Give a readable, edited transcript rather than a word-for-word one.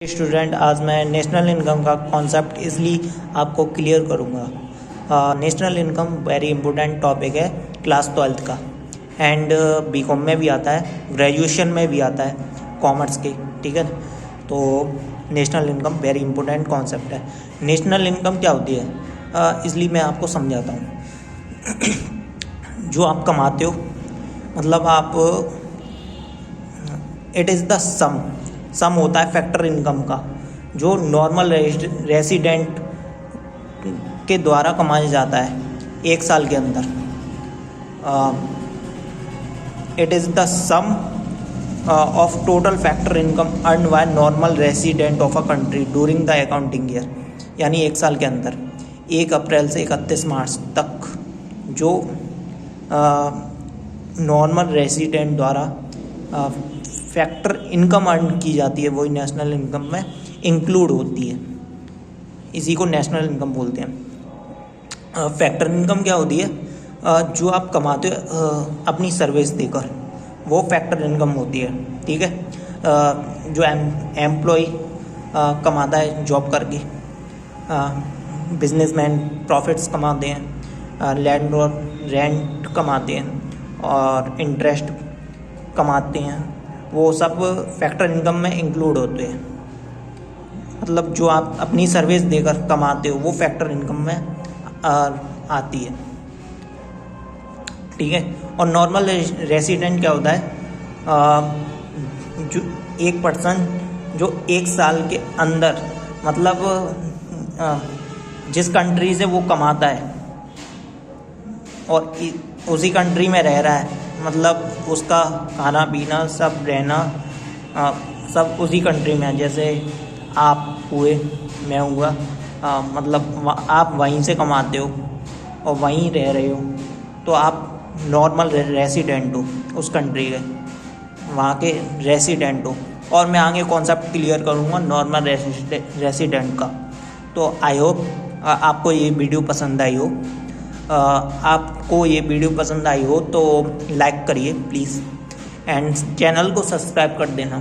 Student, आज मैं national income का कॉन्सेप्ट इसलिए आपको क्लियर करूँगा। National income very important topic है क्लास 12th का, एंड बीकॉम में भी आता है, ग्रेजुएशन में भी आता है कॉमर्स के, ठीक है। तो national income very important concept है। नेशनल इनकम क्या होती है, इसलिए मैं आपको समझाता हूँ। जो आप कमाते हो, मतलब आप, इट इज़ द सम होता है फैक्टर इनकम का, जो नॉर्मल रेसिडेंट के द्वारा कमाया जाता है एक साल के अंदर। It is the sum of total factor income earn by normal resident of a country during the accounting year. यानी एक साल के अंदर 1 अप्रैल से 31 मार्च तक जो नॉर्मल रेसिडेंट द्वारा फैक्टर इनकम अर्न की जाती है, वही नेशनल इनकम में इंक्लूड होती है। इसी को नेशनल इनकम बोलते हैं। फैक्टर इनकम क्या होती है, जो आप कमाते हो अपनी सर्विस देकर, वो फैक्टर इनकम होती है, ठीक है। जो एम्प्लॉय कमाता है जॉब करके, बिजनेसमैन प्रॉफिट्स कमाते हैं, लैंडलॉर्ड रेंट कमाते हैं और इंटरेस्ट कमाते हैं, वो सब फैक्टर इनकम में इंक्लूड होते हैं। मतलब जो आप अपनी सर्विस देकर कमाते हो वो फैक्टर इनकम में आती है, ठीक है। और नॉर्मल रेसिडेंट क्या होता है, जो एक पर्सन जो एक साल के अंदर, मतलब जिस कंट्री से वो कमाता है और उसी कंट्री में रह रहा है, मतलब उसका खाना पीना सब रहना सब उसी कंट्री में है। जैसे आप हुए, मैं हुआ, मतलब आप वहीं से कमाते हो और वहीं रह रहे हो, तो आप नॉर्मल रेसिडेंट हो उस कंट्री के, वहाँ के रेसिडेंट हो। और मैं आगे कॉन्सेप्ट क्लियर करूँगा नॉर्मल रेसिडेंट का। तो आई होप आपको ये वीडियो पसंद आई हो। आपको ये वीडियो पसंद आई हो तो लाइक करिए प्लीज़, एंड चैनल को सब्सक्राइब कर देना।